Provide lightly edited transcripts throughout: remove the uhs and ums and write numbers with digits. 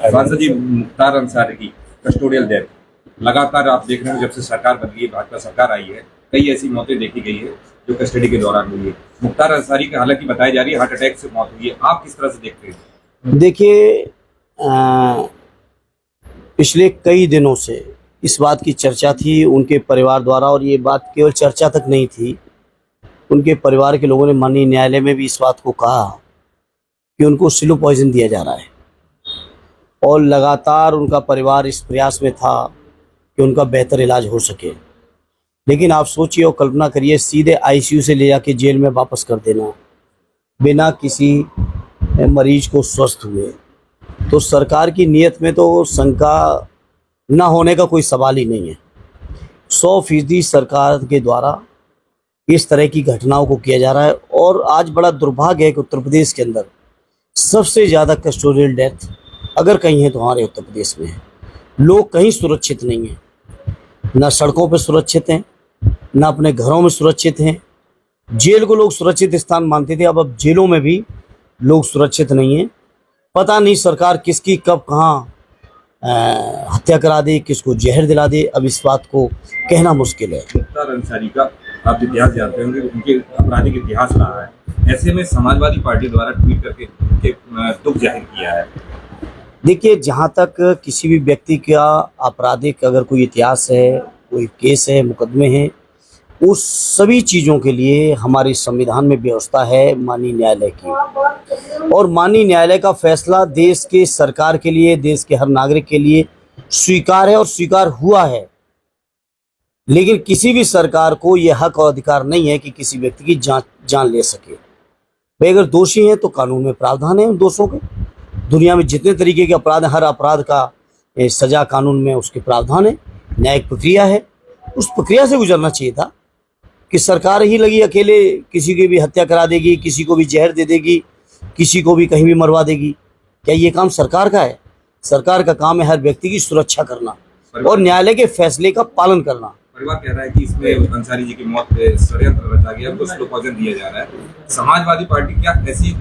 सांसद जी, मुख्तार अंसारी की custodial death लगातार आप देख रहे हैं, जब से सरकार बदली है, भाजपा सरकार आई है, कई ऐसी मौतें देखी गई है जो कस्टडी के दौरान हुई है। मुख्तार अंसारी की हालांकि बताई जा रही है हार्ट अटैक से मौत हुई है, आप किस तरह से देखते हैं? देखिए, पिछले कई दिनों से इस बात की चर्चा थी उनके परिवार द्वारा, और ये बात केवल चर्चा तक नहीं थी, उनके परिवार के लोगों ने माननीय न्यायालय में भी इस बात को कहा कि उनको स्लो पॉइजन दिया जा रहा है, और लगातार उनका परिवार इस प्रयास में था कि उनका बेहतर इलाज हो सके। लेकिन आप सोचिए और कल्पना करिए, सीधे आईसीयू से ले जाके जेल में वापस कर देना बिना किसी मरीज को स्वस्थ हुए, तो सरकार की नीयत में तो शंका न होने का कोई सवाल ही नहीं है। 100% सरकार के द्वारा इस तरह की घटनाओं को किया जा रहा है। और आज बड़ा दुर्भाग्य है कि उत्तर प्रदेश के अंदर सबसे ज़्यादा कस्टोडियल डेथ अगर कहीं है तो हमारे उत्तर प्रदेश में है। लोग कहीं सुरक्षित नहीं हैं, ना सड़कों पर सुरक्षित हैं, ना अपने घरों में सुरक्षित हैं। जेल को लोग सुरक्षित स्थान मानते थे, अब जेलों में भी लोग सुरक्षित नहीं हैं। पता नहीं सरकार किसकी कब कहाँ हत्या करा दे, किसको जहर दिला दे, अब इस बात को कहना मुश्किल है। मुख्तार अंसारी का आप इतिहास जानते होंगे, उनके आपराधिक इतिहास रहा है। ऐसे में समाजवादी पार्टी द्वारा ट्वीट करके उनके दुख जाहिर किया है। देखिए, जहाँ तक किसी भी व्यक्ति का आपराधिक अगर कोई इतिहास है, कोई केस है, मुकदमे हैं, उस सभी चीज़ों के लिए हमारे संविधान में व्यवस्था है माननीय न्यायालय की, और माननीय न्यायालय का फैसला देश के सरकार के लिए, देश के हर नागरिक के लिए स्वीकार है और स्वीकार हुआ है। लेकिन किसी भी सरकार को यह हक और अधिकार नहीं है कि किसी व्यक्ति की जान ले सके। भाई, अगर दोषी हैं तो कानून में प्रावधान है उन दोषों के। दुनिया में जितने तरीके के अपराध हैं, हर अपराध का सजा कानून में उसके प्रावधान है, न्यायिक प्रक्रिया है। उस प्रक्रिया से गुजरना चाहिए था कि सरकार ही लगी अकेले किसी की भी हत्या करा देगी, किसी को भी जहर दे देगी, किसी को भी कहीं भी मरवा देगी। क्या ये काम सरकार का है? सरकार का काम है हर व्यक्ति की सुरक्षा करना और न्यायालय के फैसले का पालन करना। परिवार कह रहा है कि इसमें अंसारी जी की मौत पे षड्यंत्र रचा गया, उनको स्लो पॉइजन दिया जा रहा है। समाजवादी पार्टी क्या ऐसी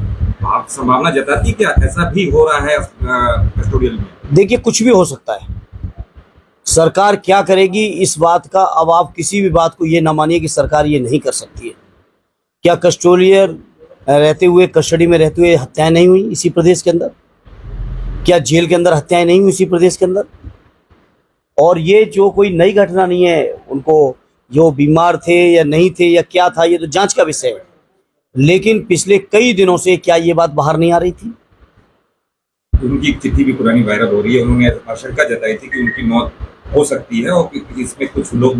संभावना जताती, क्या ऐसा भी हो रहा है कस्टोडियल में? देखिए, कुछ भी हो सकता है। सरकार क्या करेगी इस बात का, अब आप किसी भी बात को ये ना मानिए कि सरकार ये नहीं कर सकती है। क्या कस्टोडियल रहते हुए, कस्टडी में रहते हुए हत्याएं नहीं हुई इसी प्रदेश के अंदर? क्या जेल के अंदर हत्याएं नहीं हुई इसी प्रदेश के अंदर? और ये जो कोई नई घटना नहीं है, उनको जो बीमार थे या नहीं थे या क्या था, ये तो जांच का विषय है। लेकिन पिछले कई दिनों से क्या ये बात बाहर नहीं आ रही थी? उनकी एक चिट्ठी भी पुरानी वायरल हो रही है, उन्होंने आशंका जताई थी कि उनकी मौत हो सकती है और इसमें कुछ लोग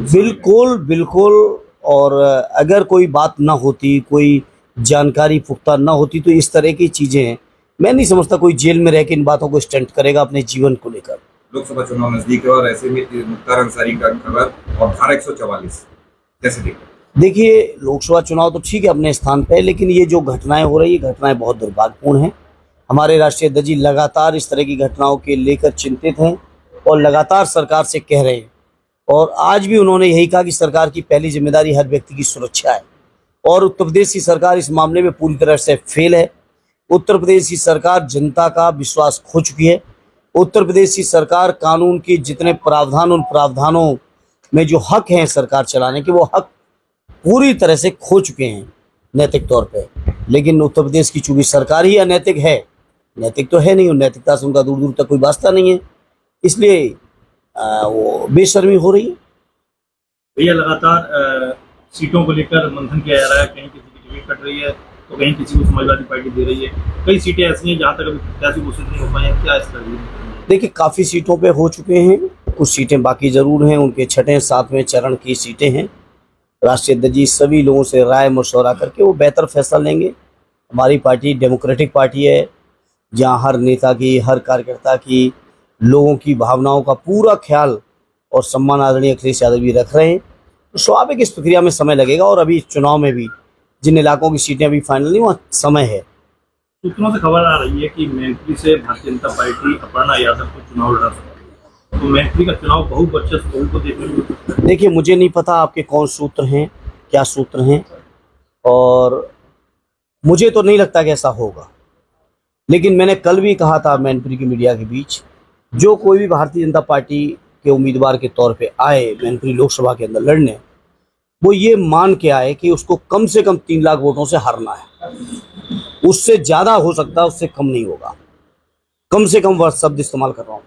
बिल्कुल। और अगर कोई बात ना होती, कोई जानकारी पुख्ता ना होती, तो इस तरह की चीजें मैं नहीं समझता कोई जेल में रह के इन बातों को स्टंट करेगा अपने जीवन को लेकर। लोकसभा चुनाव नजदीक है और ऐसे में मुख्तार अंसारी का खबर और धारा 144 कैसे देखते? देखिए, लोकसभा चुनाव तो ठीक है अपने स्थान पे, लेकिन ये जो घटनाएं हो रही है, घटनाएं बहुत दुर्भाग्यपूर्ण हैं। हमारे राष्ट्रीय अध्यक्ष जी लगातार इस तरह की घटनाओं के लेकर चिंतित हैं और लगातार सरकार से कह रहे हैं, और आज भी उन्होंने यही कहा कि सरकार की पहली जिम्मेदारी हर व्यक्ति की सुरक्षा है। और उत्तर प्रदेश की सरकार इस मामले में पूरी तरह से फेल है। उत्तर प्रदेश की सरकार जनता का विश्वास खो चुकी है। उत्तर प्रदेश की सरकार कानून के जितने प्रावधान, उन प्रावधानों में जो हक हैं सरकार चलाने के, वो हक पूरी तरह से खो चुके हैं नैतिक तौर पे। लेकिन उत्तर प्रदेश की चूंकि सरकार ही अनैतिक है, नैतिक तो है नहीं, और नैतिकता से उनका दूर दूर तक कोई वास्ता नहीं है, इसलिए वो बेशर्मी हो रही है। भैया, लगातार सीटों को लेकर मंथन किया जा रहा है, कहीं किसी की टिकट कट रही है तो कहीं किसी को समाजवादी पार्टी दे रही है। कई सीटें ऐसी हैं जहाँ तक अभी प्रत्याशी घोषित नहीं हो पाए हैं, क्या इसका? देखिए, काफ़ी सीटों पे हो चुके हैं, कुछ सीटें बाकी ज़रूर हैं। उनके 6वें 7वें चरण की सीटें हैं। राष्ट्रीय अध्यक्ष जी सभी लोगों से राय मशवरा करके वो बेहतर फैसला लेंगे। हमारी पार्टी डेमोक्रेटिक पार्टी है, जहाँ हर नेता की, हर कार्यकर्ता की, लोगों की भावनाओं का पूरा ख्याल और सम्मान आदरणीय अखिलेश यादव जी रख रहे हैं। तो स्वाभाविक इस प्रक्रिया में समय लगेगा, और अभी चुनाव में भी जिन इलाकों की सीटें अभी फाइनल नहीं, वहाँ समय है। सूत्रों से खबर आ रही है कि मैनपुरी से भारतीय जनता पार्टी अपर्णा यादव को चुनाव लड़ा सकती है, तो मैनपुरी का चुनाव बहुवर्चस्व बहु को देखने को मिलता है। देखिए, मुझे नहीं पता आपके कौन सूत्र हैं, क्या सूत्र हैं, और मुझे तो नहीं लगता कि ऐसा होगा। लेकिन मैंने कल भी कहा था मैनपुरी की मीडिया के बीच जो कोई भी भारतीय जनता पार्टी के उम्मीदवार के तौर पे आए मैनपुरी लोकसभा के अंदर लड़ने, वो ये मान के आए कि उसको कम से कम 3 लाख वोटों से हारना है। उससे ज्यादा हो सकता है, उससे कम नहीं होगा। कम से कम वर्ड शब्द इस्तेमाल कर रहा हूँ।